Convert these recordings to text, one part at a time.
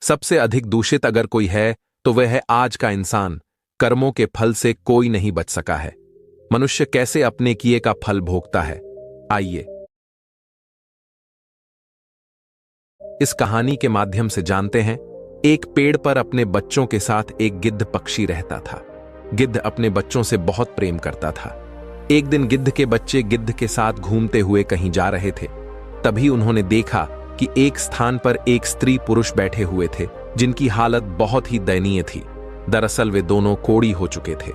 सबसे अधिक दूषित अगर कोई है तो वह है आज का इंसान। कर्मों के फल से कोई नहीं बच सका है। मनुष्य कैसे अपने किए का फल भोगता है, आइए इस कहानी के माध्यम से जानते हैं। एक पेड़ पर अपने बच्चों के साथ एक गिद्ध पक्षी रहता था। गिद्ध अपने बच्चों से बहुत प्रेम करता था। एक दिन गिद्ध के बच्चे गिद्ध के साथ घूमते हुए कहीं जा रहे थे। तभी उन्होंने देखा कि एक स्थान पर एक स्त्री पुरुष बैठे हुए थे जिनकी हालत बहुत ही दयनीय थी। दरअसल वे दोनों कोढ़ी हो चुके थे।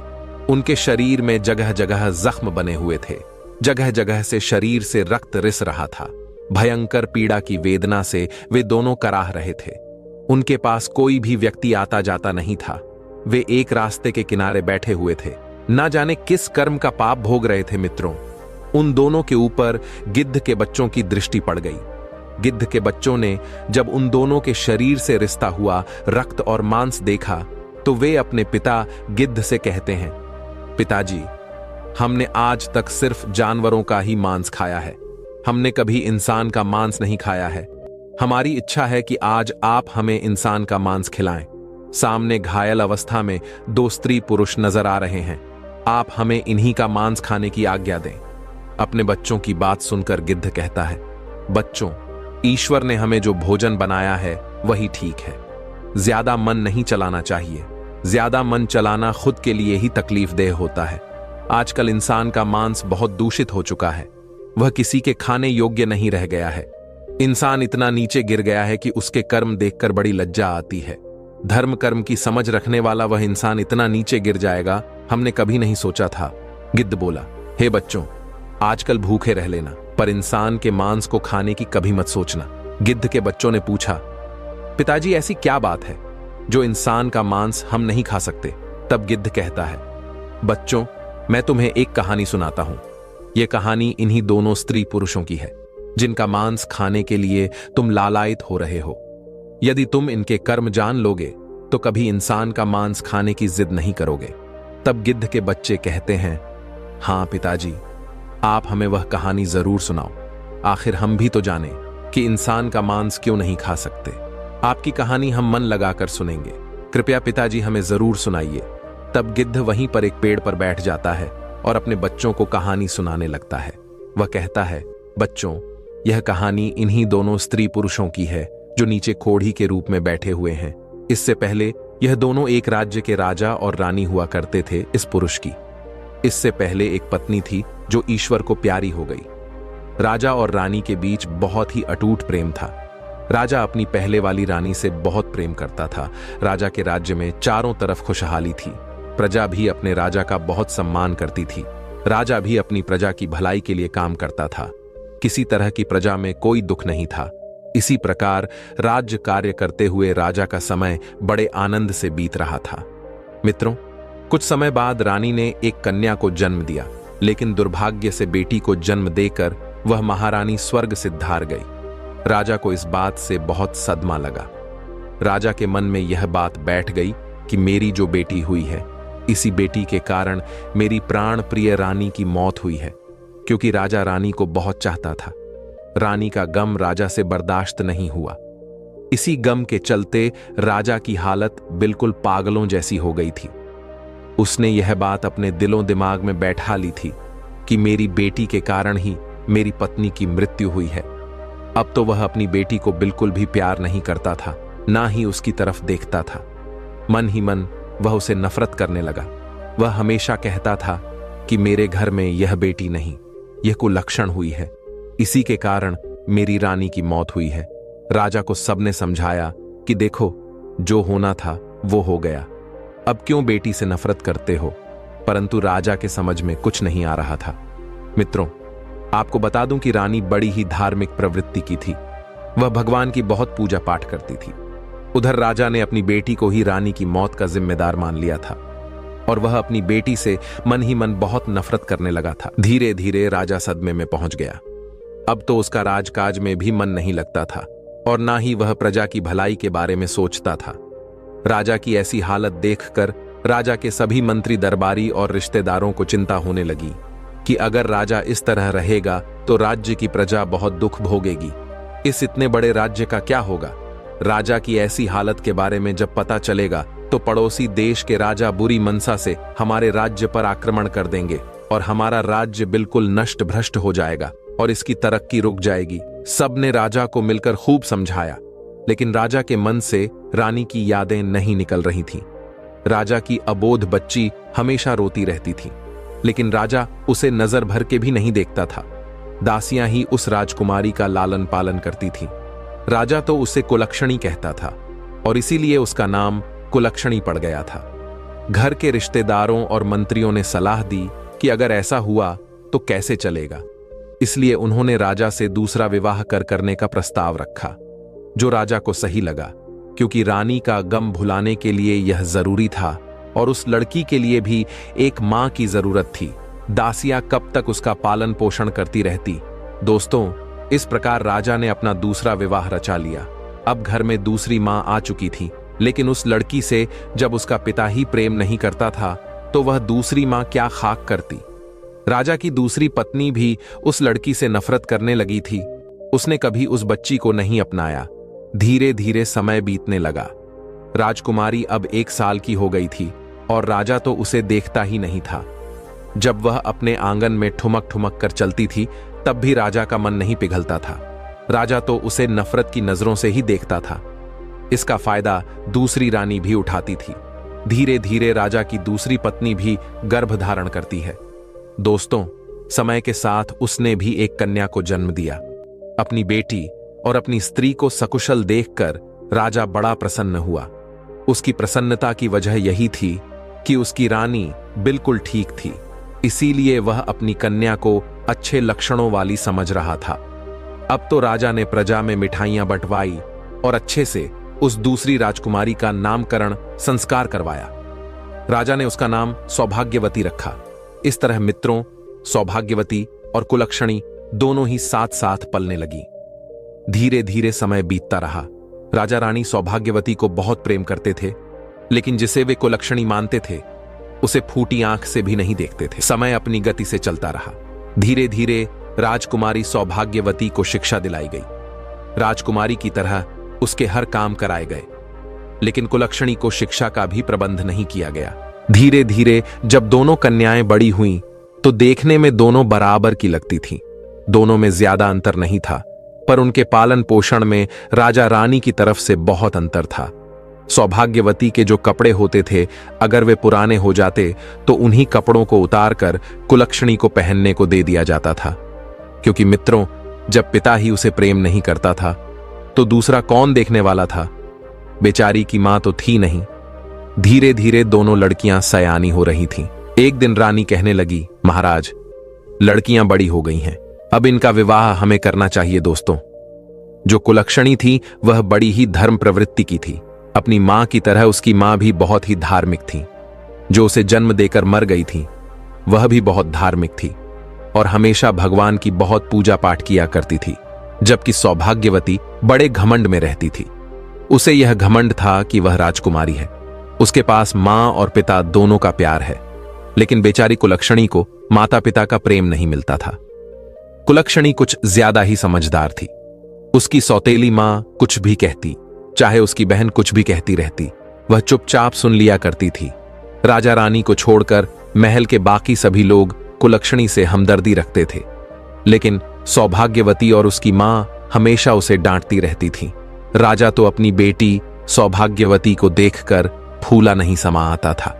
उनके शरीर में जगह जगह जख्म बने हुए थे। जगह जगह से शरीर से रक्त रिस रहा था। भयंकर पीड़ा की वेदना से वे दोनों कराह रहे थे। उनके पास कोई भी व्यक्ति आता जाता नहीं था। वे एक रास्ते के किनारे बैठे हुए थे। ना जाने किस कर्म का पाप भोग रहे थे। मित्रों, उन दोनों के ऊपर गिद्ध के बच्चों की दृष्टि पड़ गई। गिद्ध के बच्चों ने जब उन दोनों के शरीर से रिश्ता हुआ रक्त और मांस देखा तो वे अपने पिता गिद्ध से कहते हैं, पिताजी, हमने आज तक सिर्फ जानवरों का ही मांस खाया है। हमने कभी इंसान का मांस नहीं खाया है। हमारी इच्छा है कि आज आप हमें इंसान का मांस खिलाएं। सामने घायल अवस्था में दो स्त्री पुरुष नजर आ रहे हैं। आप हमें इन्हीं का मांस खाने की आज्ञा दें। अपने बच्चों की बात सुनकर गिद्ध कहता है, बच्चों, ईश्वर ने हमें जो भोजन बनाया है वही ठीक है। ज्यादा मन नहीं चलाना चाहिए। ज्यादा मन चलाना खुद के लिए ही तकलीफदेह होता है। आजकल इंसान का मांस बहुत दूषित हो चुका है। वह किसी के खाने योग्य नहीं रह गया है। इंसान इतना नीचे गिर गया है कि उसके कर्म देखकर बड़ी लज्जा आती है। धर्म कर्म की समझ रखने वाला वह इंसान इतना नीचे गिर जाएगा, हमने कभी नहीं सोचा था। गिद्ध बोला, हे बच्चों, आजकल भूखे रह लेना, पर इंसान के मांस को खाने की कभी मत सोचना। गिद्ध के बच्चों ने पूछा, पिताजी, ऐसी क्या बात है जो इंसान का मांस हम नहीं खा सकते? तब गिद्ध कहता है, बच्चों, मैं तुम्हें एक कहानी सुनाता हूं। यह कहानी इन्हीं दोनों स्त्री पुरुषों की है जिनका मांस खाने के लिए तुम लालायित हो रहे हो। यदि तुम इनके कर्म जान लोगे तो कभी इंसान का मांस खाने की जिद नहीं करोगे। तब गिद्ध के बच्चे कहते हैं, हां पिताजी, आप हमें वह कहानी जरूर सुनाओ। आखिर हम भी तो जाने कि इंसान का मांस क्यों नहीं खा सकते। आपकी कहानी हम मन लगाकर सुनेंगे। कृपया पिताजी हमें जरूर सुनाइए। तब गिद्ध वहीं पर एक पेड़ पर बैठ जाता है और अपने बच्चों को कहानी सुनाने लगता है। वह कहता है, बच्चों, यह कहानी इन्हीं दोनों स्त्री पुरुषों की है जो नीचे कोढ़ी के रूप में बैठे हुए हैं। इससे पहले यह दोनों एक राज्य के राजा और रानी हुआ करते थे। इस पुरुष की इससे पहले एक पत्नी थी जो ईश्वर को प्यारी हो गई। राजा और रानी के बीच बहुत ही अटूट प्रेम था। राजा अपनी पहले वाली रानी से बहुत प्रेम करता था। राजा के राज्य में चारों तरफ खुशहाली थी। प्रजा भी अपने राजा का बहुत सम्मान करती थी। राजा भी अपनी प्रजा की भलाई के लिए काम करता था। किसी तरह की प्रजा में कोई दुख नहीं था। इसी प्रकार राज्य कार्य करते हुए राजा का समय बड़े आनंद से बीत रहा था। मित्रों, कुछ समय बाद रानी ने एक कन्या को जन्म दिया, लेकिन दुर्भाग्य से बेटी को जन्म देकर वह महारानी स्वर्ग से धार गई। राजा को इस बात से बहुत सदमा लगा। राजा के मन में यह बात बैठ गई कि मेरी जो बेटी हुई है, इसी बेटी के कारण मेरी प्राण प्रिय रानी की मौत हुई है। क्योंकि राजा रानी को बहुत चाहता था। रानी का गम राजा से बर्दाश्त नहीं हुआ। इसी गम के चलते राजा की हालत बिल्कुल पागलों जैसी हो गई थी। उसने यह बात अपने दिलों दिमाग में बैठा ली थी कि मेरी बेटी के कारण ही मेरी पत्नी की मृत्यु हुई है। अब तो वह अपनी बेटी को बिल्कुल भी प्यार नहीं करता था, ना ही उसकी तरफ देखता था। मन ही मन वह उसे नफरत करने लगा। वह हमेशा कहता था कि मेरे घर में यह बेटी नहीं, यह कुलक्षण हुई है। इसी के कारण मेरी रानी की मौत हुई है। राजा को सबने समझाया कि देखो, जो होना था वो हो गया। अब क्यों बेटी से नफरत करते हो? परंतु राजा के समझ में कुछ नहीं आ रहा था। मित्रों, आपको बता दूं कि रानी बड़ी ही धार्मिक प्रवृत्ति की थी। वह भगवान की बहुत पूजा पाठ करती थी। उधर राजा ने अपनी बेटी को ही रानी की मौत का जिम्मेदार मान लिया था और वह अपनी बेटी से मन ही मन बहुत नफरत करने लगा था। धीरे धीरे राजा सदमे में पहुंच गया। अब तो उसका राजकाज में भी मन नहीं लगता था और ना ही वह प्रजा की भलाई के बारे में सोचता था। राजा की ऐसी हालत देखकर राजा के सभी मंत्री दरबारी और रिश्तेदारों को चिंता होने लगी कि अगर राजा इस तरह रहेगा तो राज्य की प्रजा बहुत दुख भोगेगी। इस इतने बड़े राज्य का क्या होगा? राजा की ऐसी हालत के बारे में जब पता चलेगा तो पड़ोसी देश के राजा बुरी मनसा से हमारे राज्य पर आक्रमण कर देंगे और हमारा राज्य बिल्कुल नष्ट भ्रष्ट हो जाएगा और इसकी तरक्की रुक जाएगी। सबने राजा को मिलकर खूब समझाया, लेकिन राजा के मन से रानी की यादें नहीं निकल रही थीं। राजा की अबोध बच्ची हमेशा रोती रहती थी, लेकिन राजा उसे नजर भर के भी नहीं देखता था। दासियां ही उस राजकुमारी का लालन पालन करती थीं। राजा तो उसे कुलक्षणी कहता था और इसीलिए उसका नाम कुलक्षणी पड़ गया था। घर के रिश्तेदारों और मंत्रियों ने सलाह दी कि अगर ऐसा हुआ तो कैसे चलेगा, इसलिए उन्होंने राजा से दूसरा विवाह करने का प्रस्ताव रखा, जो राजा को सही लगा, क्योंकि रानी का गम भुलाने के लिए यह जरूरी था और उस लड़की के लिए भी एक मां की जरूरत थी। दासियां कब तक उसका पालन पोषण करती रहती। दोस्तों, इस प्रकार राजा ने अपना दूसरा विवाह रचा लिया। अब घर में दूसरी मां आ चुकी थी, लेकिन उस लड़की से जब उसका पिता ही प्रेम नहीं करता था तो वह दूसरी मां क्या खाक करती। राजा की दूसरी पत्नी भी उस लड़की से नफरत करने लगी थी। उसने कभी उस बच्ची को नहीं अपनाया। धीरे धीरे समय बीतने लगा। राजकुमारी अब 1 साल की हो गई थी और राजा तो उसे देखता ही नहीं था। जब वह अपने आंगन में ठुमक ठुमक कर चलती थी तब भी राजा का मन नहीं पिघलता था। राजा तो उसे नफरत की नजरों से ही देखता था। इसका फायदा दूसरी रानी भी उठाती थी। धीरे धीरे राजा की दूसरी पत्नी भी गर्भ धारण करती है। दोस्तों, समय के साथ उसने भी एक कन्या को जन्म दिया। अपनी बेटी और अपनी स्त्री को सकुशल देखकर राजा बड़ा प्रसन्न हुआ। उसकी प्रसन्नता की वजह यही थी कि उसकी रानी बिल्कुल ठीक थी, इसीलिए वह अपनी कन्या को अच्छे लक्षणों वाली समझ रहा था। अब तो राजा ने प्रजा में मिठाइयां बंटवाई और अच्छे से उस दूसरी राजकुमारी का नामकरण संस्कार करवाया। राजा ने उसका नाम सौभाग्यवती रखा। इस तरह मित्रों, सौभाग्यवती और कुलक्षणी दोनों ही साथ साथ पलने लगी। धीरे धीरे समय बीतता रहा। राजा रानी सौभाग्यवती को बहुत प्रेम करते थे, लेकिन जिसे वे कुलक्षणी मानते थे उसे फूटी आंख से भी नहीं देखते थे। समय अपनी गति से चलता रहा। धीरे धीरे राजकुमारी सौभाग्यवती को शिक्षा दिलाई गई। राजकुमारी की तरह उसके हर काम कराए गए, लेकिन कुलक्षणी को शिक्षा का भी प्रबंध नहीं किया गया। धीरे धीरे जब दोनों कन्याएं बड़ी हुईं तो देखने में दोनों बराबर की लगती थीं। दोनों में ज्यादा अंतर नहीं था, पर उनके पालन पोषण में राजा रानी की तरफ से बहुत अंतर था। सौभाग्यवती के जो कपड़े होते थे, अगर वे पुराने हो जाते तो उन्हीं कपड़ों को उतारकर कुलक्षणी को पहनने को दे दिया जाता था, क्योंकि मित्रों, जब पिता ही उसे प्रेम नहीं करता था तो दूसरा कौन देखने वाला था। बेचारी की मां तो थी नहीं। धीरे धीरे दोनों लड़कियां सयानी हो रही थीं। एक दिन रानी कहने लगी, महाराज, लड़कियां बड़ी हो गई हैं, अब इनका विवाह हमें करना चाहिए। दोस्तों, जो कुलक्षणी थी वह बड़ी ही धर्म प्रवृत्ति की थी। अपनी मां की तरह उसकी मां भी बहुत ही धार्मिक थी। जो उसे जन्म देकर मर गई थी वह भी बहुत धार्मिक थी और हमेशा भगवान की बहुत पूजा पाठ किया करती थी, जबकि सौभाग्यवती बड़े घमंड में रहती थी। उसे यह घमंड था कि वह राजकुमारी है, उसके पास मां और पिता दोनों का प्यार है, लेकिन बेचारी कुलक्षणी को माता पिता का प्रेम नहीं मिलता था। कुलक्षणी कुछ ज्यादा ही समझदार थी। उसकी सौतेली मां कुछ भी कहती, चाहे उसकी बहन कुछ भी कहती रहती, वह चुपचाप सुन लिया करती थी। राजा रानी को छोड़कर महल के बाकी सभी लोग कुलक्षणी से हमदर्दी रखते थे, लेकिन सौभाग्यवती और उसकी मां हमेशा उसे डांटती रहती थी। राजा तो अपनी बेटी सौभाग्यवती को देखकर फूला नहीं समा आता था,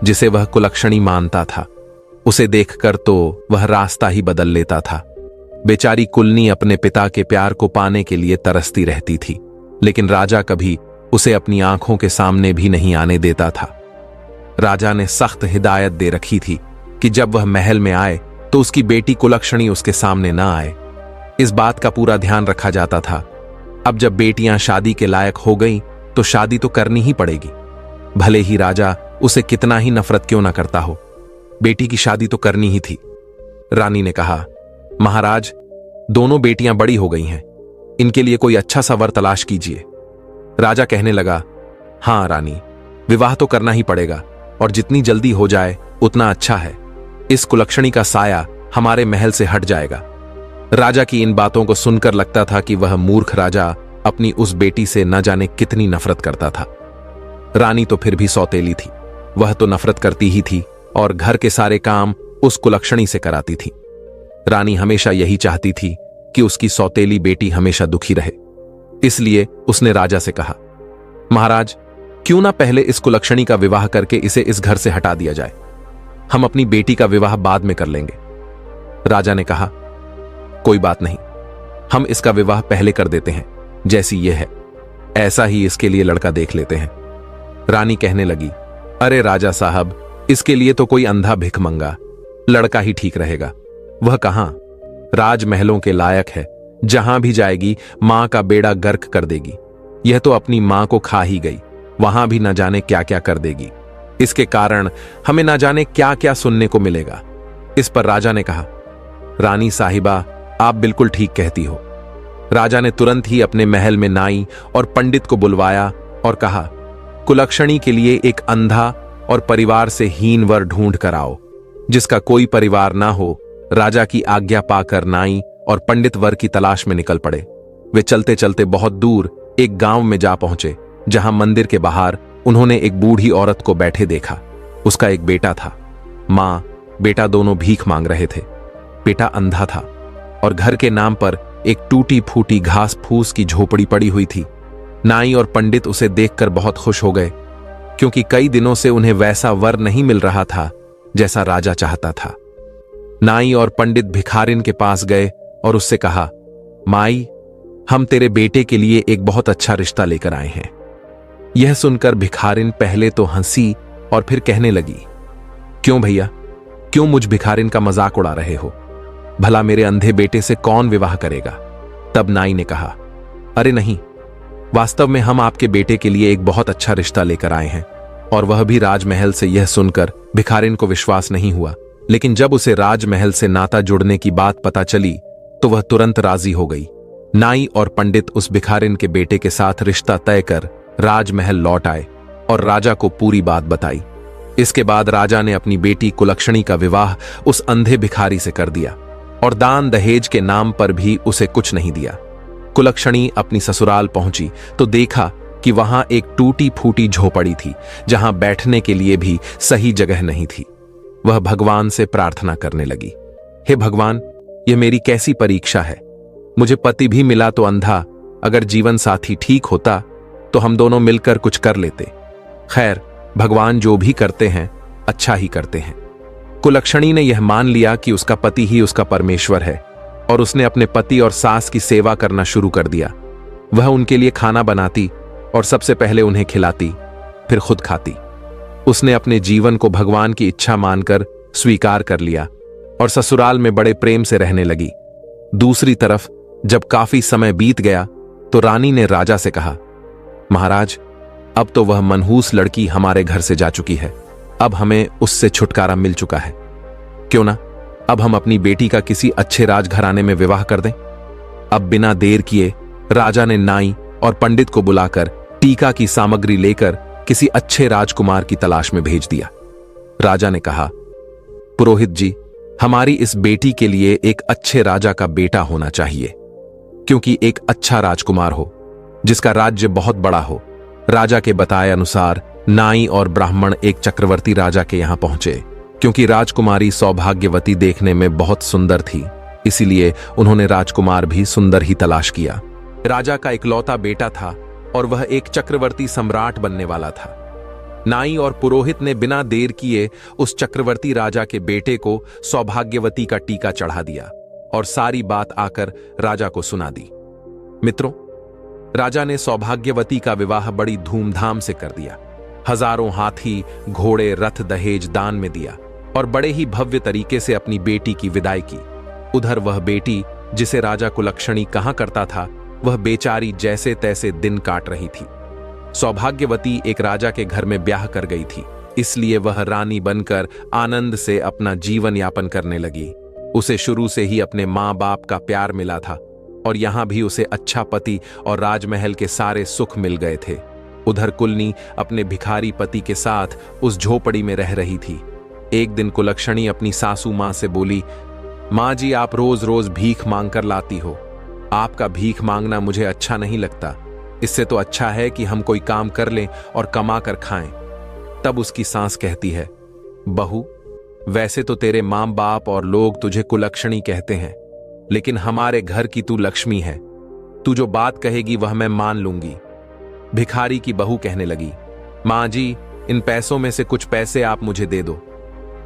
जिसे वह कुलक्षणी मानता था। उसे देखकर तो वह रास्ता ही बदल लेता था। बेचारी कुलनी अपने पिता के प्यार को पाने के लिए तरसती रहती थी, लेकिन राजा कभी उसे अपनी आंखों के सामने भी नहीं आने देता था। राजा ने सख्त हिदायत दे रखी थी कि जब वह महल में आए तो उसकी बेटी कुलक्षणी उसके सामने न आए। इस बात का पूरा ध्यान रखा जाता था। अब जब बेटियां शादी के लायक हो गईं तो शादी तो करनी ही पड़ेगी, भले ही राजा उसे कितना ही नफरत क्यों ना करता हो। बेटी की शादी तो करनी ही थी। रानी ने कहा, महाराज, दोनों बेटियां बड़ी हो गई हैं, इनके लिए कोई अच्छा सा वर तलाश कीजिए। राजा कहने लगा, हां रानी, विवाह तो करना ही पड़ेगा और जितनी जल्दी हो जाए उतना अच्छा है। इस कुलक्षणी का साया हमारे महल से हट जाएगा। राजा की इन बातों को सुनकर लगता था कि वह मूर्ख राजा अपनी उस बेटी से न जाने कितनी नफरत करता था। रानी तो फिर भी सौतेली थी, वह तो नफरत करती ही थी और घर के सारे काम उस कुलक्षणी से कराती थी। रानी हमेशा यही चाहती थी कि उसकी सौतेली बेटी हमेशा दुखी रहे। इसलिए उसने राजा से कहा, महाराज, क्यों ना पहले इस कुलक्षणी का विवाह करके इसे इस घर से हटा दिया जाए। हम अपनी बेटी का विवाह बाद में कर लेंगे। राजा ने कहा, कोई बात नहीं, हम इसका विवाह पहले कर देते हैं। जैसी ये है ऐसा ही इसके लिए लड़का देख लेते हैं। रानी कहने लगी, अरे राजा साहब, इसके लिए तो कोई अंधा भिखमंगा लड़का ही ठीक रहेगा। वह कहां राजमहलों के लायक है, जहां भी जाएगी मां का बेड़ा गर्क कर देगी। यह तो अपनी मां को खा ही गई, वहां भी न जाने क्या क्या कर देगी। इसके कारण हमें न जाने क्या क्या सुनने को मिलेगा। इस पर राजा ने कहा, रानी साहिबा, आप बिल्कुल ठीक कहती हो। राजा ने तुरंत ही अपने महल में नाई और पंडित को बुलवाया और कहा, कुलक्षणी के लिए एक अंधा और परिवार से हीन वर ढूंढ कर आओ। जिसका कोई परिवार ना हो, राजा की आज्ञा पाकर नाई और पंडित वर की तलाश में निकल पड़े। वे चलते चलते बहुत दूर एक गांव में जा पहुंचे, जहां मंदिर के बाहर उन्होंने एक बूढ़ी औरत को बैठे देखा। उसका एक बेटा था। मां बेटा दोनों भीख मांग रहे थे। बेटा अंधा था और घर के नाम पर एक टूटी फूटी घास फूस की झोपड़ी पड़ी हुई थी। नाई और पंडित उसे देखकर बहुत खुश हो गए, क्योंकि कई दिनों से उन्हें वैसा वर नहीं मिल रहा था जैसा राजा चाहता था। नाई और पंडित भिखारिन के पास गए और उससे कहा, माई, हम तेरे बेटे के लिए एक बहुत अच्छा रिश्ता लेकर आए हैं। यह सुनकर भिखारिन पहले तो हंसी और फिर कहने लगी, क्यों भैया, क्यों मुझ भिखारिन का मजाक उड़ा रहे हो? भला मेरे अंधे बेटे से कौन विवाह करेगा? तब नाई ने कहा, अरे नहीं, वास्तव में हम आपके बेटे के लिए एक बहुत अच्छा रिश्ता लेकर आए हैं। और वह भी राजमहल से। यह सुनकर भिखारिन को विश्वास नहीं हुआ, लेकिन जब उसे राजमहल से नाता जुड़ने की बात पता चली तो वह तुरंत राजी हो गई। नाई और पंडित उस भिखारिन के बेटे के साथ रिश्ता तय कर राजमहल लौट आए और राजा को पूरी बात बताई। इसके बाद राजा ने अपनी बेटी कुलक्षणी का विवाह उस अंधे भिखारी से कर दिया और दान दहेज के नाम पर भी उसे कुछ नहीं दिया। कुलक्षणी अपनी ससुराल पहुंची तो देखा कि वहां एक टूटी फूटी झोपड़ी थी, जहां बैठने के लिए भी सही जगह नहीं थी। वह भगवान से प्रार्थना करने लगी, हे भगवान, यह मेरी कैसी परीक्षा है। मुझे पति भी मिला तो अंधा, अगर जीवन साथी ठीक होता तो हम दोनों मिलकर कुछ कर लेते। खैर, भगवान जो भी करते हैं अच्छा ही करते हैं। कुलक्षणी ने यह मान लिया कि उसका पति ही उसका परमेश्वर है और उसने अपने पति और सास की सेवा करना शुरू कर दिया। वह उनके लिए खाना बनाती और सबसे पहले उन्हें खिलाती, फिर खुद खाती। उसने अपने जीवन को भगवान की इच्छा मानकर स्वीकार कर लिया और ससुराल में बड़े प्रेम से रहने लगी। दूसरी तरफ जब काफी समय बीत गया तो रानी ने राजा से कहा, महाराज, अब तो वह मनहूस लड़की हमारे घर से जा चुकी है। अब हमें उससे छुटकारा मिल चुका है। क्यों ना अब हम अपनी बेटी का किसी अच्छे राजघराने में विवाह कर दें। अब बिना देर किए राजा ने नाई और पंडित को बुलाकर टीका की सामग्री लेकर किसी अच्छे राजकुमार की तलाश में भेज दिया। राजा ने कहा, पुरोहित जी, हमारी इस बेटी के लिए एक अच्छे राजा का बेटा होना चाहिए, क्योंकि एक अच्छा राजकुमार हो जिसका राज्य बहुत बड़ा हो। राजा के बताए अनुसार नाई और ब्राह्मण एक चक्रवर्ती राजा के यहां पहुंचे। क्योंकि राजकुमारी सौभाग्यवती देखने में बहुत सुंदर थी, इसीलिए उन्होंने राजकुमार भी सुंदर ही तलाश किया। राजा का इकलौता बेटा था और वह एक चक्रवर्ती सम्राट बनने वाला था। नाई और पुरोहित ने बिना देर किए उस चक्रवर्ती राजा के बेटे को सौभाग्यवती का टीका चढ़ा दिया और सारी बात आकर राजा को सुना दी। मित्रों, राजा ने सौभाग्यवती का विवाह बड़ी धूमधाम से कर दिया। हजारों हाथी, घोड़े, रथ दहेज दान में दिया और बड़े ही भव्य तरीके से अपनी बेटी की विदाई की। उधर वह बेटी, जिसे राजा कुलक्षणी कहा करता था, वह बेचारी जैसे तैसे दिन काट रही थी। सौभाग्यवती एक राजा के घर में ब्याह कर गई थी, इसलिए वह रानी बनकर आनंद से अपना जीवन यापन करने लगी। उसे शुरू से ही अपने माँ बाप का प्यार मिला था और यहां भी उसे अच्छा पति और राजमहल के सारे सुख मिल गए थे। उधर कुलनी अपने भिखारी पति के साथ उस झोपड़ी में रह रही थी। एक दिन कुलक्षणी अपनी सासू मां से बोली, मां जी, आप रोज रोज भीख मांग कर लाती हो, आपका भीख मांगना मुझे अच्छा नहीं लगता। इससे तो अच्छा है कि हम कोई काम कर लें और कमा कर खाएं। तब उसकी सास कहती है, बहू, वैसे तो तेरे माँ बाप और लोग तुझे कुलक्षणी कहते हैं, लेकिन हमारे घर की तू लक्ष्मी है। तू जो बात कहेगी वह मैं मान लूंगी। भिखारी की बहू कहने लगी, माँ जी, इन पैसों में से कुछ पैसे आप मुझे दे दो।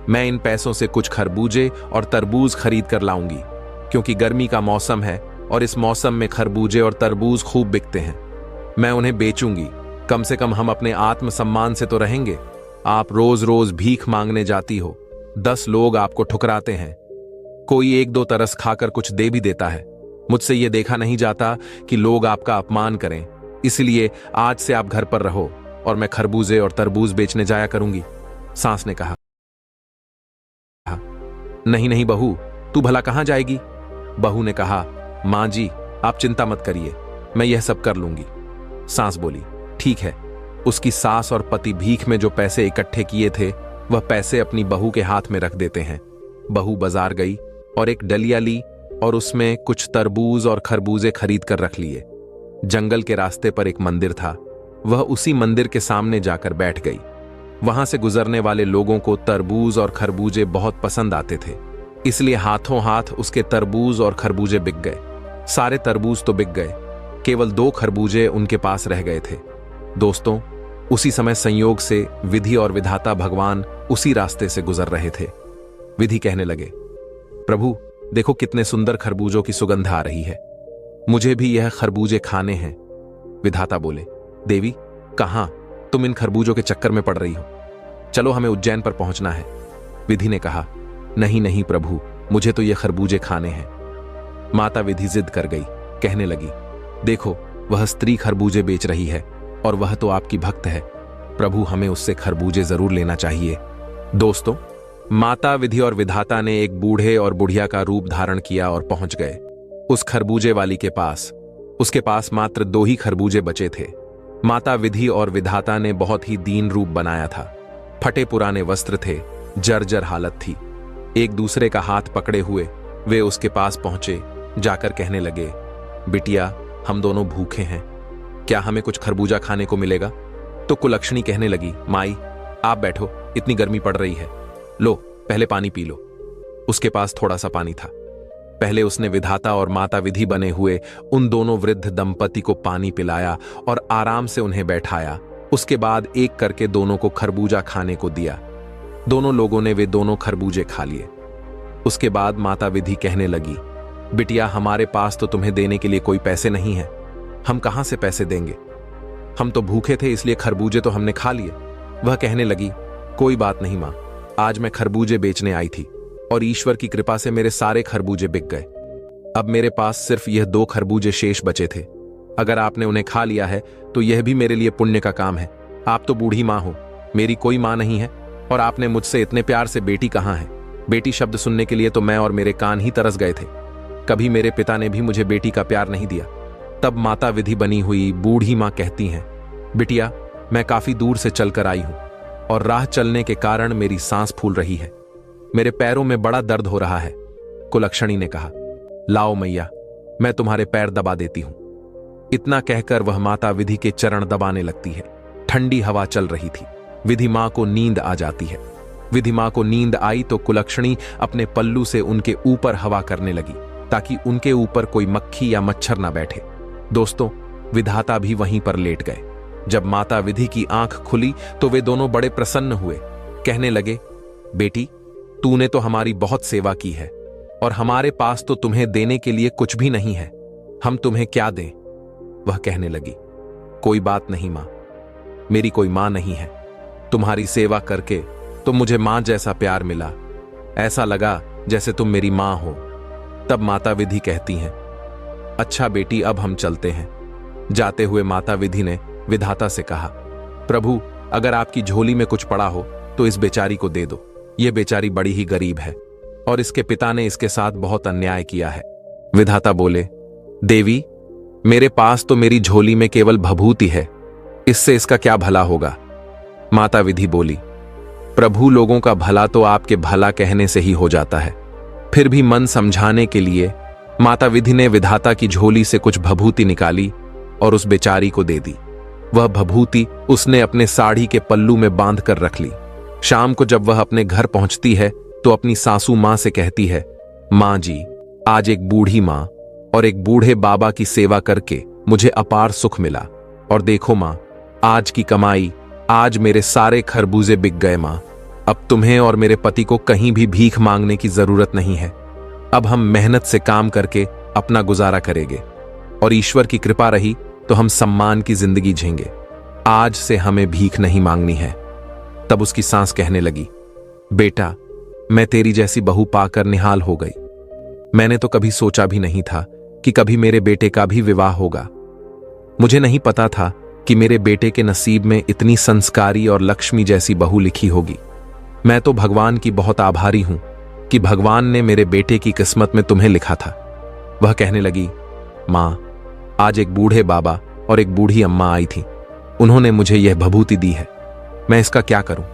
मैं इन पैसों से कुछ खरबूजे और तरबूज खरीद कर लाऊंगी, क्योंकि गर्मी का मौसम है और इस मौसम में खरबूजे और तरबूज खूब बिकते हैं। मैं उन्हें बेचूंगी, कम से कम हम अपने आत्मसम्मान से तो रहेंगे। आप रोज रोज भीख मांगने जाती हो, 10 लोग आपको ठुकराते हैं, कोई 1-2 तरस खाकर कुछ दे भी देता है। मुझसे यह देखा नहीं जाता कि लोग आपका अपमान करें, इसलिए आज से आप घर पर रहो और मैं खरबूजे और तरबूज बेचने जाया करूंगी। सास ने कहा, नहीं नहीं बहू, तू भला कहां जाएगी? बहू ने कहा, मां जी, आप चिंता मत करिए, मैं यह सब कर लूंगी। सास बोली, ठीक है। उसकी सास और पति भीख में जो पैसे इकट्ठे किए थे वह पैसे अपनी बहू के हाथ में रख देते हैं। बहू बाजार गई और एक डलिया ली और उसमें कुछ तरबूज और खरबूजे खरीद कर रख लिए। जंगल के रास्ते पर एक मंदिर था, वह उसी मंदिर के सामने जाकर बैठ गई। वहां से गुजरने वाले लोगों को तरबूज और खरबूजे बहुत पसंद आते थे, इसलिए हाथों हाथ उसके तरबूज और खरबूजे बिक गए। सारे तरबूज तो बिक गए, केवल 2 खरबूजे उनके पास रह गए थे। दोस्तों, उसी समय संयोग से विधि और विधाता भगवान उसी रास्ते से गुजर रहे थे। विधि कहने लगे, प्रभु देखो कितने सुंदर खरबूजों की सुगंध आ रही है, मुझे भी यह खरबूजे खाने हैं। विधाता बोले, देवी कहां, तुम इन खरबूजों के चक्कर में पड़ रही हो, चलो हमें उज्जैन पर पहुंचना है। विधि ने कहा, नहीं नहीं प्रभु, मुझे तो ये खरबूजे खाने हैं। माता विधि जिद कर गई, कहने लगी, देखो वह स्त्री खरबूजे बेच रही है और वह तो आपकी भक्त है, प्रभु हमें उससे खरबूजे जरूर लेना चाहिए। दोस्तों, माता विधि और विधाता ने एक बूढ़े और बुढ़िया का रूप धारण किया और पहुंच गए उस खरबूजे वाली के पास। उसके पास मात्र 2 ही खरबूजे बचे थे। माता विधि और विधाता ने बहुत ही दीन रूप बनाया था। फटे पुराने वस्त्र थे, जर्जर हालत थी। एक दूसरे का हाथ पकड़े हुए वे उसके पास पहुंचे, जाकर कहने लगे, बिटिया हम दोनों भूखे हैं, क्या हमें कुछ खरबूजा खाने को मिलेगा? तो कुलक्षणी कहने लगी, माई आप बैठो, इतनी गर्मी पड़ रही है, लो पहले पानी पी लो। उसके पास थोड़ा सा पानी था। पहले उसने विधाता और माता विधि बने हुए उन दोनों वृद्ध दंपति को पानी पिलाया और आराम से उन्हें बैठाया। उसके बाद एक करके दोनों को खरबूजा खाने को दिया। दोनों लोगों ने वे दोनों खरबूजे खा लिए। उसके बाद माता विधि कहने लगी, बिटिया हमारे पास तो तुम्हें देने के लिए कोई पैसे नहीं है, हम कहां से पैसे देंगे? हम तो भूखे थे इसलिए खरबूजे तो हमने खा लिए। वह कहने लगी, कोई बात नहीं मां, आज मैं खरबूजे बेचने आई थी और ईश्वर की कृपा से मेरे सारे खरबूजे बिक गए। अब मेरे पास सिर्फ यह 2 खरबूजे शेष बचे थे। अगर आपने उन्हें खा लिया है तो यह भी मेरे लिए पुण्य का काम है। आप तो बूढ़ी मां हो, मेरी कोई मां नहीं है, और आपने मुझसे इतने प्यार से बेटी कहां है? बेटी शब्द सुनने के लिए तो मैं और मेरे कान ही तरस गए थे। कभी मेरे पिता ने भी मुझे बेटी का प्यार नहीं दिया। तब माता विधि बनी हुई बूढ़ी मां कहती हैं, बिटिया मैं काफी दूर से चलकर आई हूं और राह चलने के कारण मेरी सांस फूल रही है, मेरे पैरों में बड़ा दर्द हो रहा है। कुलक्षणी ने कहा, लाओ मैया, मैं तुम्हारे पैर दबा देती हूं। इतना कहकर वह माता विधि के चरण दबाने लगती है। ठंडी हवा चल रही थी। विधि मां को नींद आ जाती है। विधि मां को नींद आई तो कुलक्षणी अपने पल्लू से उनके ऊपर हवा करने लगी ताकि उनके ऊपर कोई मक्खी या मच्छर ना बैठे। दोस्तों, विधाता भी वहीं पर लेट गए। जब माता विधि की आंख खुली तो वे दोनों बड़े प्रसन्न हुए। कहने लगे, बेटी तूने तो हमारी बहुत सेवा की है और हमारे पास तो तुम्हें देने के लिए कुछ भी नहीं है, हम तुम्हें क्या दें? वह कहने लगी, कोई बात नहीं मां, मेरी कोई मां नहीं है। तुम्हारी सेवा करके तो मुझे मां जैसा प्यार मिला, ऐसा लगा जैसे तुम मेरी मां हो। तब माता विधि कहती हैं, अच्छा बेटी अब हम चलते हैं। जाते हुए माता विधि ने विधाता से कहा, प्रभु अगर आपकी झोली में कुछ पड़ा हो तो इस बेचारी को दे दो, यह बेचारी बड़ी ही गरीब है और इसके पिता ने इसके साथ बहुत अन्याय किया है। विधाता बोले, देवी मेरे पास तो मेरी झोली में केवल भभूति है, इससे इसका क्या भला होगा? माता विधि बोली, प्रभु लोगों का भला तो आपके भला कहने से ही हो जाता है, फिर भी मन समझाने के लिए माता विधि ने विधाता की झोली से कुछ भभूति निकाली और उस बेचारी को दे दी। वह भभूति उसने अपने साड़ी के पल्लू में बांध कर रख ली। शाम को जब वह अपने घर पहुंचती है तो अपनी सासू मां से कहती है, मां जी, आज एक बूढ़ी मां और एक बूढ़े बाबा की सेवा करके मुझे अपार सुख मिला। और देखो मां, आज की कमाई, आज मेरे सारे खरबूजे बिक गए मां। अब तुम्हें और मेरे पति को कहीं भी भीख मांगने की जरूरत नहीं है। अब हम मेहनत से काम करके अपना गुजारा करेंगे और ईश्वर की कृपा रही तो हम सम्मान की जिंदगी जीएंगे। आज से हमें भीख नहीं मांगनी है। तब उसकी सास कहने लगी, बेटा, मैं तेरी जैसी बहू पाकर निहाल हो गई। मैंने तो कभी सोचा भी नहीं था कि कभी मेरे बेटे का भी विवाह होगा। मुझे नहीं पता था कि मेरे बेटे के नसीब में इतनी संस्कारी और लक्ष्मी जैसी बहू लिखी होगी। मैं तो भगवान की बहुत आभारी हूं कि भगवान ने मेरे बेटे की किस्मत में तुम्हें लिखा था। वह कहने लगी, मां, आज एक बूढ़े बाबा और एक बूढ़ी अम्मा आई थी। उन्होंने मुझे यह भभूति दी है, मैं इसका क्या करूं?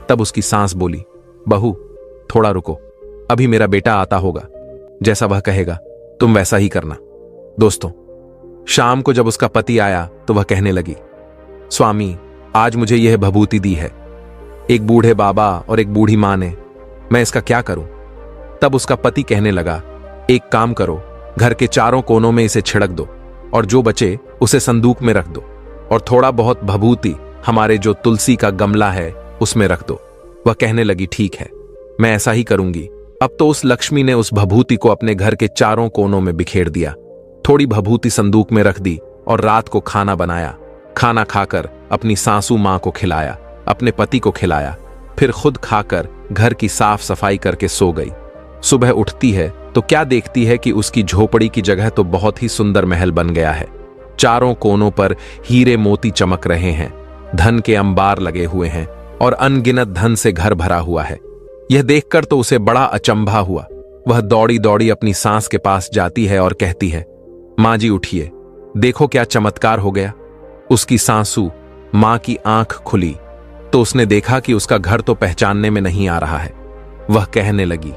तब उसकी सास बोली, बहू, थोड़ा रुको, अभी मेरा बेटा आता होगा, जैसा वह कहेगा तुम वैसा ही करना। दोस्तों, शाम को जब उसका पति आया तो वह कहने लगी, स्वामी, आज मुझे यह भभूति दी है, एक बूढ़े बाबा और एक बूढ़ी मां ने, मैं इसका क्या करूं? तब उसका पति कहने लगा, एक काम करो, घर के चारों कोनों में इसे छिड़क दो और जो बचे उसे संदूक में रख दो और थोड़ा बहुत भभूति हमारे जो तुलसी का गमला है उसमें रख दो। वह कहने लगी, ठीक है, मैं ऐसा ही करूंगी। अब तो उस लक्ष्मी ने उस भभूति को अपने घर के चारों कोनों में बिखेर दिया। थोड़ी भभूति संदूक में रख दी और रात को खाना बनाया। खाना खाकर अपनी सासू मां को खिलाया, अपने पति को खिलाया, फिर खुद खाकर घर की साफ सफाई करके सो गई। सुबह उठती है तो क्या देखती है कि उसकी झोपड़ी की जगह तो बहुत ही सुंदर महल बन गया है। चारों कोनों पर हीरे मोती चमक रहे हैं, धन के अंबार लगे हुए हैं और अनगिनत धन से घर भरा हुआ है। यह देखकर तो उसे बड़ा अचंभा हुआ। वह दौड़ी दौड़ी अपनी सास के पास जाती है और कहती है, मां जी उठिए, देखो क्या चमत्कार हो गया। उसकी सासू मां की आंख खुली तो उसने देखा कि उसका घर तो पहचानने में नहीं आ रहा है। वह कहने लगी,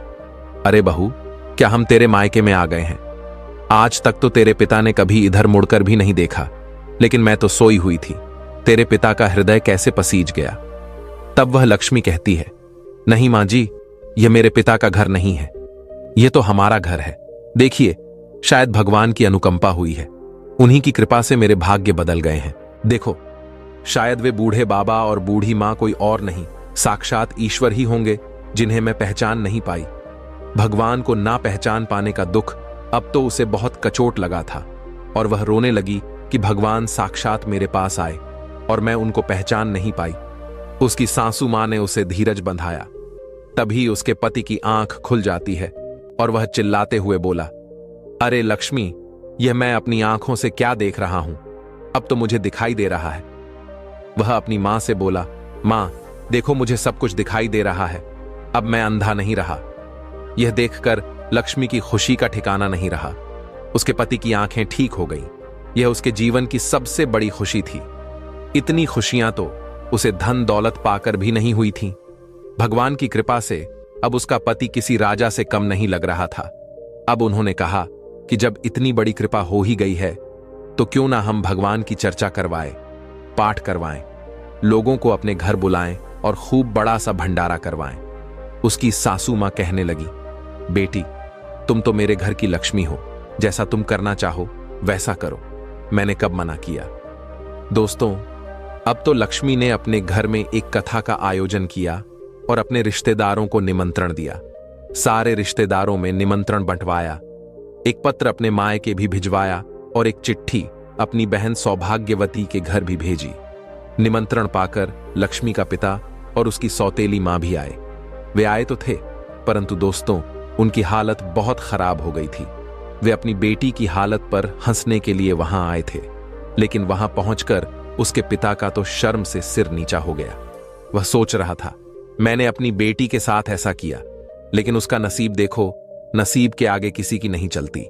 अरे बहू, क्या हम तेरे मायके में आ गए हैं? आज तक तो तेरे पिता ने कभी इधर मुड़कर भी नहीं देखा, लेकिन मैं तो सोई हुई थी, तेरे पिता का हृदय कैसे पसीज गया। तब वह लक्ष्मी कहती है, नहीं मां जी, यह मेरे पिता का घर नहीं है, यह तो हमारा घर है। देखिए, शायद भगवान की अनुकंपा हुई है, उन्हीं की कृपा से मेरे भाग्य बदल गए हैं। देखो, शायद वे बूढ़े बाबा और बूढ़ी मां कोई और नहीं, साक्षात ईश्वर ही होंगे जिन्हें मैं पहचान नहीं पाई। भगवान को ना पहचान पाने का दुख अब तो उसे बहुत कचोट लगा था और वह रोने लगी कि भगवान साक्षात मेरे पास आए और मैं उनको पहचान नहीं पाई। उसकी सासू मां ने उसे धीरज बंधाया। तभी उसके पति की आंख खुल जाती है और वह चिल्लाते हुए बोला, अरे लक्ष्मी, यह मैं अपनी आंखों से क्या देख रहा हूं? अब तो मुझे दिखाई दे रहा है। वह अपनी मां से बोला, मां, देखो मुझे सब कुछ दिखाई दे रहा है, अब मैं अंधा नहीं रहा। यह देखकर लक्ष्मी की खुशी का ठिकाना नहीं रहा। उसके पति की आंखें ठीक हो गईं। यह उसके जीवन की सबसे बड़ी खुशी थी। इतनी खुशियां तो उसे धन दौलत पाकर भी नहीं हुई थीं। भगवान की कृपा से अब उसका पति किसी राजा से कम नहीं लग रहा था। अब उन्होंने कहा कि जब इतनी बड़ी कृपा हो ही गई है तो क्यों ना हम भगवान की चर्चा करवाएं, पाठ करवाएं, लोगों को अपने घर बुलाएं और खूब बड़ा सा भंडारा करवाएं। उसकी सासू मां कहने लगी, बेटी, तुम तो मेरे घर की लक्ष्मी हो, जैसा तुम करना चाहो वैसा करो, मैंने कब मना किया। दोस्तों, अब तो लक्ष्मी ने अपने घर में एक कथा का आयोजन किया और अपने रिश्तेदारों को निमंत्रण दिया। सारे रिश्तेदारों में निमंत्रण बंटवाया। एक पत्र अपने मायके भी भिजवाया और एक चिट्ठी अपनी बहन सौभाग्यवती के घर भी भेजी। निमंत्रण पाकर लक्ष्मी का पिता और उसकी सौतेली मां भी आए। वे आए तो थे, परंतु दोस्तों, उनकी हालत बहुत खराब हो गई थी। वे अपनी बेटी की हालत पर हंसने के लिए वहां आए थे, लेकिन वहां पहुंचकर उसके पिता का तो शर्म से सिर नीचा हो गया। वह सोच रहा था, मैंने अपनी बेटी के साथ ऐसा किया, लेकिन उसका नसीब देखो, नसीब के आगे किसी की नहीं चलती।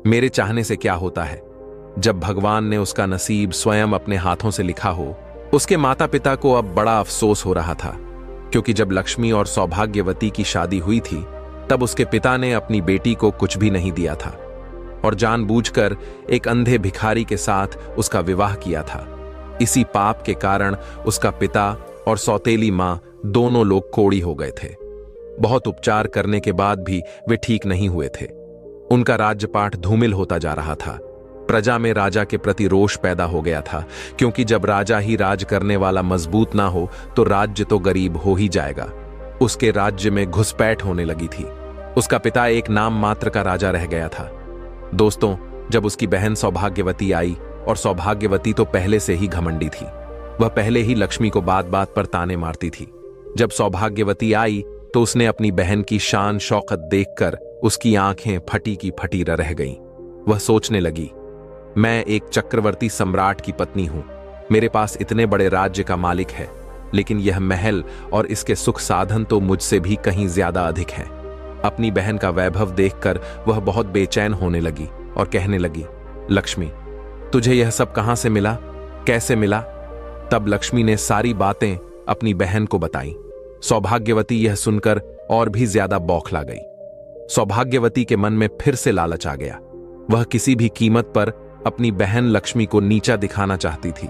मेरे चाहने से क्या होता है? जब भगवान ने उसका नसीब स्वयं अपने हाथों से लिखा हो। उसके माता पिता को अब बड़ा अफसोस हो रहा था, क्योंकि जब लक्ष्मी और सौभाग्यवती की शादी हुई थी तब उसके पिता ने अपनी बेटी को कुछ भी नहीं दिया था। और जानबूझकर एक अंधे भिखारी के साथ उसका विवाह किया था। इसी पाप के कारण उसका पिता और सौतेली मां दोनों लोग कोढ़ी हो गए थे। बहुत उपचार करने के बाद भी वे ठीक नहीं हुए थे। उनका राज्यपाठ धूमिल होता जा रहा था। प्रजा में राजा के प्रति रोष पैदा हो गया था, क्योंकि जब राजा ही राज करने वाला मजबूत ना हो तो राज्य तो गरीब हो ही जाएगा। उसके राज्य में घुसपैठ होने लगी थी। उसका पिता एक नाम मात्र का राजा रह गया था। दोस्तों, जब उसकी बहन सौभाग्यवती आई, और सौभाग्यवती तो पहले से ही घमंडी थी, वह पहले ही लक्ष्मी को बात बात पर ताने मारती थी। जब सौभाग्यवती आई तो उसने अपनी बहन की शान शौकत देखकर उसकी आंखें फटी की फटी रह गईं। वह सोचने लगी, मैं एक चक्रवर्ती सम्राट की पत्नी हूं, मेरे पास इतने बड़े राज्य का मालिक है, लेकिन यह महल और इसके सुख साधन तो मुझसे भी कहीं ज्यादा अधिक हैं। अपनी बहन का वैभव देखकर वह बहुत बेचैन होने लगी और कहने लगी, लक्ष्मी, तुझे यह सब कहां से मिला, कैसे मिला? तब लक्ष्मी ने सारी बातें अपनी बहन को बताई। सौभाग्यवती यह सुनकर और भी ज्यादा बौखला गई। सौभाग्यवती के मन में फिर से लालच आ गया। वह किसी भी कीमत पर अपनी बहन लक्ष्मी को नीचा दिखाना चाहती थी।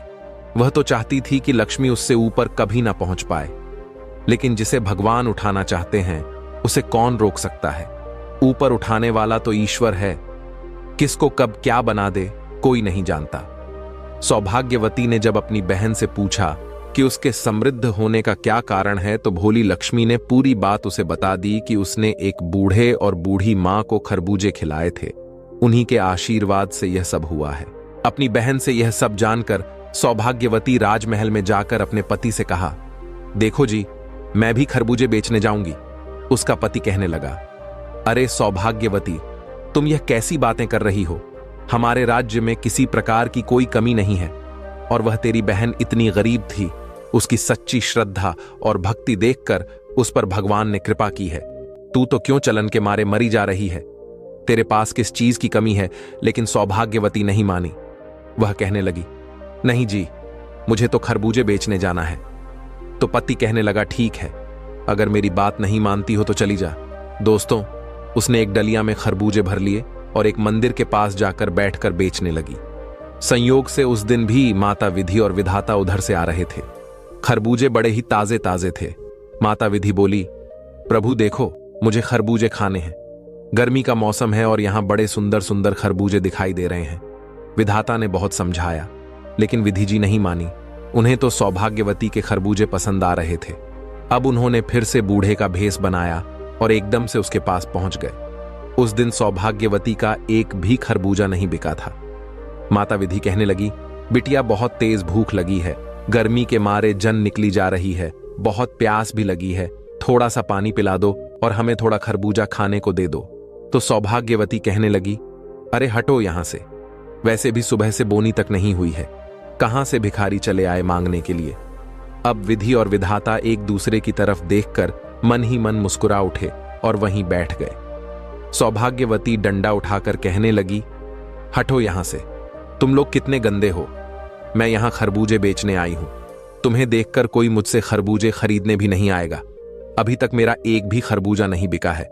वह तो चाहती थी कि लक्ष्मी उससे ऊपर कभी ना पहुंच पाए, लेकिन जिसे भगवान उठाना चाहते हैं उसे कौन रोक सकता है? ऊपर उठाने वाला तो ईश्वर है, किसको कब क्या बना दे कोई नहीं जानता। सौभाग्यवती ने जब अपनी बहन से पूछा कि उसके समृद्ध होने का क्या कारण है, तो भोली लक्ष्मी ने पूरी बात उसे बता दी कि उसने एक बूढ़े और बूढ़ी मां को खरबूजे खिलाए थे, उन्हीं के आशीर्वाद से यह सब हुआ है। अपनी बहन से यह सब जानकर सौभाग्यवती राजमहल में जाकर अपने पति से कहा, देखो जी, मैं भी खरबूजे बेचने जाऊंगी। उसका पति कहने लगा, अरे सौभाग्यवती, तुम यह कैसी बातें कर रही हो? हमारे राज्य में किसी प्रकार की कोई कमी नहीं है, और वह तेरी बहन इतनी गरीब थी, उसकी सच्ची श्रद्धा और भक्ति देखकर उस पर भगवान ने कृपा की है। तू तो क्यों चलन के मारे मरी जा रही है? तेरे पास किस चीज की कमी है? लेकिन सौभाग्यवती नहीं मानी। वह कहने लगी, नहीं जी, मुझे तो खरबूजे बेचने जाना है। तो पति कहने लगा, ठीक है, अगर मेरी बात नहीं मानती हो तो चली जा। दोस्तों, उसने एक डलिया में खरबूजे भर लिए और एक मंदिर के पास जाकर बैठकर बेचने लगी। संयोग से उस दिन भी माता विधि और विधाता उधर से आ रहे थे। खरबूजे बड़े ही ताजे ताजे थे। माता विधि बोली, प्रभु देखो, मुझे खरबूजे खाने हैं। गर्मी का मौसम है और यहां बड़े सुंदर सुंदर खरबूजे दिखाई दे रहे हैं। विधाता ने बहुत समझाया, लेकिन विधि जी नहीं मानी। उन्हें तो सौभाग्यवती के खरबूजे पसंद आ रहे थे। अब उन्होंने फिर से बूढ़े का भेष बनाया और एकदम से उसके पास पहुंच गए। उस दिन सौभाग्यवती का एक भी खरबूजा नहीं बिका था। माता विधि कहने लगी, बिटिया, बहुत तेज भूख लगी है, गर्मी के मारे जन निकली जा रही है, बहुत प्यास भी लगी है, थोड़ा सा पानी पिला दो और हमें थोड़ा खरबूजा खाने को दे दो। तो सौभाग्यवती कहने लगी, अरे हटो यहां से, वैसे भी सुबह से बोनी तक नहीं हुई है, कहां से भिखारी चले आए मांगने के लिए। अब विधि और विधाता एक दूसरे की तरफ देखकर मन ही मन मुस्कुरा उठे और वहीं बैठ गए। सौभाग्यवती डंडा उठाकर कहने लगी, हटो यहां से, तुम लोग कितने गंदे हो। मैं यहां खरबूजे बेचने आई हूं, तुम्हें देखकर कोई मुझसे खरबूजे खरीदने भी नहीं आएगा। अभी तक मेरा एक भी खरबूजा नहीं बिका है,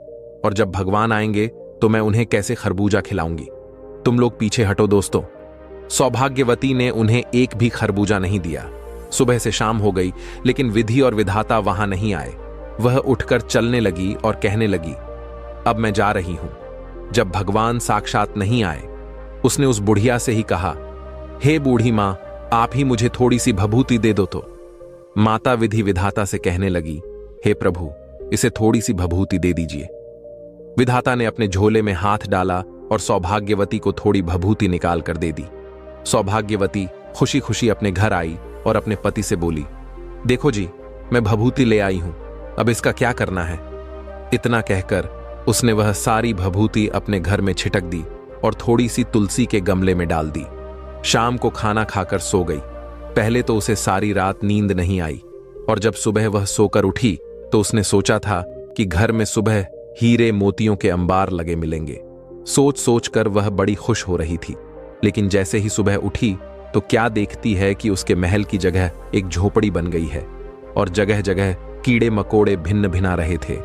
और जब भगवान आएंगे तो मैं उन्हें कैसे खरबूजा खिलाऊंगी। तुम लोग पीछे हटो। दोस्तों, सौभाग्यवती ने उन्हें एक भी खरबूजा नहीं दिया। सुबह से शाम हो गई, लेकिन विधि और विधाता वहां नहीं आए। वह उठकर चलने लगी और कहने लगी, अब मैं जा रही हूं। जब भगवान साक्षात नहीं आए, उसने उस बुढ़िया से ही कहा, हे बूढ़ी मां, आप ही मुझे थोड़ी सी भभूति दे दो तो। माता विधि विधाता से कहने लगी, हे प्रभु, इसे थोड़ी सी भभूति दे दीजिए। विधाता ने अपने झोले में हाथ डाला और सौभाग्यवती को थोड़ी भभूति निकाल कर दे दी। सौभाग्यवती खुशी खुशी अपने घर आई और अपने पति से बोली, देखो जी, मैं भभूति ले आई हूं, अब इसका क्या करना है। इतना कहकर उसने वह सारी भभूति अपने घर में छिटक दी और थोड़ी सी तुलसी के गमले में डाल दी। शाम को खाना खाकर सो गई। पहले तो उसे सारी रात नींद नहीं आई, और जब सुबह वह सोकर उठी तो उसने सोचा था कि घर में सुबह हीरे मोतियों के अंबार लगे मिलेंगे। सोच सोच कर वह बड़ी खुश हो रही थी। लेकिन जैसे ही सुबह उठी तो क्या देखती है कि उसके महल की जगह एक झोपड़ी बन गई है और जगह जगह कीड़े मकोड़े भिन्न भिना रहे थे।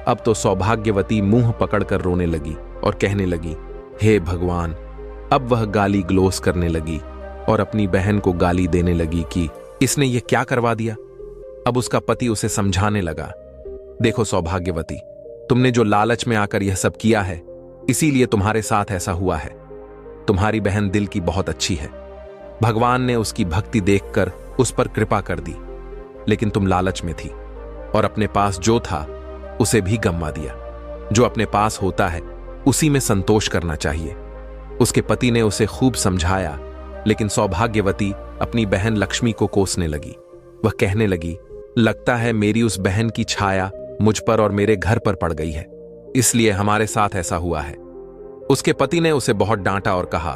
अब तो सौभाग्यवती मुंह पकड़कर रोने लगी और कहने लगी, हे भगवान। अब वह गाली ग्लोस करने लगी और अपनी बहन को गाली देने लगी कि इसने ये क्या करवा दिया। अब उसका पति उसे समझाने लगा, देखो सौभाग्यवती, तुमने जो लालच में आकर यह सब किया है, इसीलिए तुम्हारे साथ ऐसा हुआ है। तुम्हारी बहन दिल की बहुत अच्छी है, भगवान ने उसकी भक्ति देखकर उस पर कृपा कर दी, लेकिन तुम लालच में थी और अपने पास जो था उसे भी गंवा दिया। जो अपने पास होता है उसी में संतोष करना चाहिए। उसके पति ने उसे खूब समझाया, लेकिन सौभाग्यवती अपनी बहन लक्ष्मी को कोसने लगी। वह कहने लगी, लगता है मेरी उस बहन की छाया मुझ पर और मेरे घर पर पड़ गई है, इसलिए हमारे साथ ऐसा हुआ है। उसके पति ने उसे बहुत डांटा और कहा,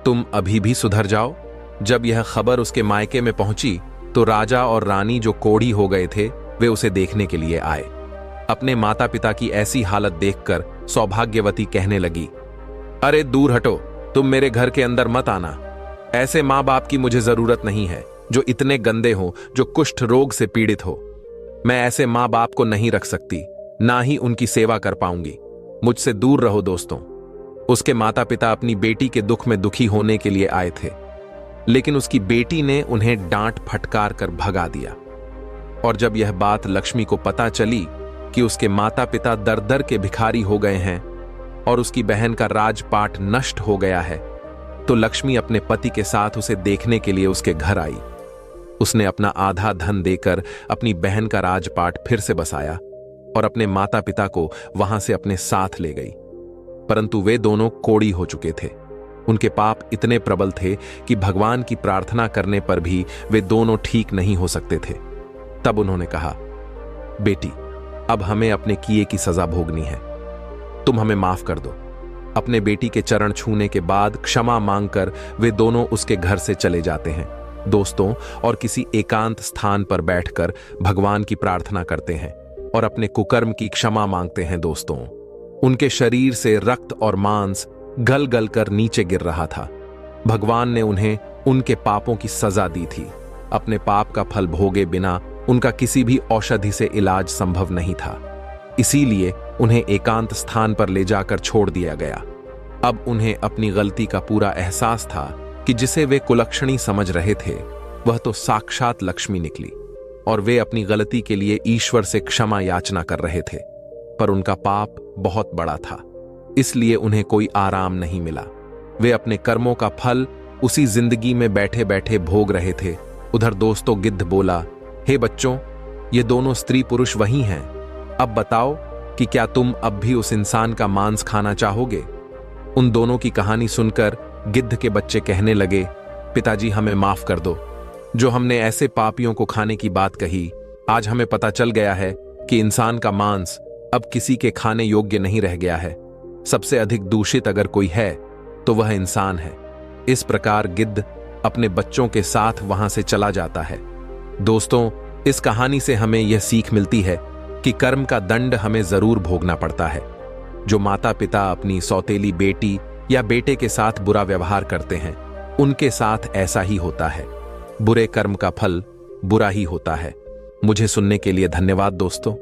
तुम अभी भी सुधर जाओ। जब यह खबर उसके मायके में पहुंची तो राजा और रानी जो कोढ़ी हो गए थे वे उसे देखने के लिए आए। अपने माता पिता की ऐसी हालत देखकर सौभाग्यवती कहने लगी, अरे दूर हटो, तुम मेरे घर के अंदर मत आना। ऐसे माँ बाप की मुझे जरूरत नहीं है जो इतने गंदे हो, जो कुष्ठ रोग से पीड़ित हो। मैं ऐसे माँ बाप को नहीं रख सकती, ना ही उनकी सेवा कर पाऊंगी। मुझसे दूर रहो दोस्तों। उसके माता पिता अपनी बेटी के दुख में दुखी होने के लिए आए थे, लेकिन उसकी बेटी ने उन्हें डांट फटकार कर भगा दिया। और जब यह बात लक्ष्मी को पता चली कि उसके माता पिता दर दर के भिखारी हो गए हैं और उसकी बहन का राजपाट नष्ट हो गया है, तो लक्ष्मी अपने पति के साथ उसे देखने के लिए उसके घर आई। उसने अपना आधा धन देकर अपनी बहन का राजपाट फिर से बसाया और अपने माता पिता को वहां से अपने साथ ले गई। परंतु वे दोनों कोढ़ी हो चुके थे। उनके पाप इतने प्रबल थे कि भगवान की प्रार्थना करने पर भी वे दोनों ठीक नहीं हो सकते थे। तब उन्होंने कहा, बेटी, अब हमें अपने किए की सजा भोगनी है, तुम हमें माफ कर दो। अपने बेटी के चरण छूने के बाद क्षमा मांगकर वे दोनों उसके घर से चले जाते हैं दोस्तों, और किसी एकांत स्थान पर बैठकर भगवान की प्रार्थना करते हैं और अपने कुकर्म की क्षमा मांगते हैं दोस्तों। उनके शरीर से रक्त और मांस गल गल कर नीचे गिर रहा था। भगवान ने उन्हें उनके पापों की सजा दी थी। अपने पाप का फल भोगे बिना उनका किसी भी औषधि से इलाज संभव नहीं था, इसीलिए उन्हें एकांत स्थान पर ले जाकर छोड़ दिया गया। अब उन्हें अपनी गलती का पूरा एहसास था कि जिसे वे कुलक्षणी समझ रहे थे वह तो साक्षात लक्ष्मी निकली, और वे अपनी गलती के लिए ईश्वर से क्षमा याचना कर रहे थे। पर उनका पाप बहुत बड़ा था, इसलिए उन्हें कोई आराम नहीं मिला। वे अपने कर्मों का फल उसी जिंदगी में बैठे बैठे भोग रहे थे। उधर दोस्तों गिद्ध बोला, हे बच्चों, ये दोनों स्त्री पुरुष वही हैं। अब बताओ कि क्या तुम अब भी उस इंसान का मांस खाना चाहोगे? उन दोनों की कहानी सुनकर गिद्ध के बच्चे कहने लगे, पिताजी हमें माफ कर दो। जो हमने ऐसे पापियों को खाने की बात कही, आज हमें पता चल गया है कि इंसान का मांस अब किसी के खाने योग्य नहीं रह गया है। सबसे अधिक दूषित अगर कोई है तो वह इंसान है। इस प्रकार गिद्ध अपने बच्चों के साथ वहां से चला जाता है। दोस्तों, इस कहानी से हमें यह सीख मिलती है कि कर्म का दंड हमें जरूर भोगना पड़ता है। जो माता पिता अपनी सौतेली बेटी या बेटे के साथ बुरा व्यवहार करते हैं, उनके साथ ऐसा ही होता है। बुरे कर्म का फल बुरा ही होता है। मुझे सुनने के लिए धन्यवाद दोस्तों।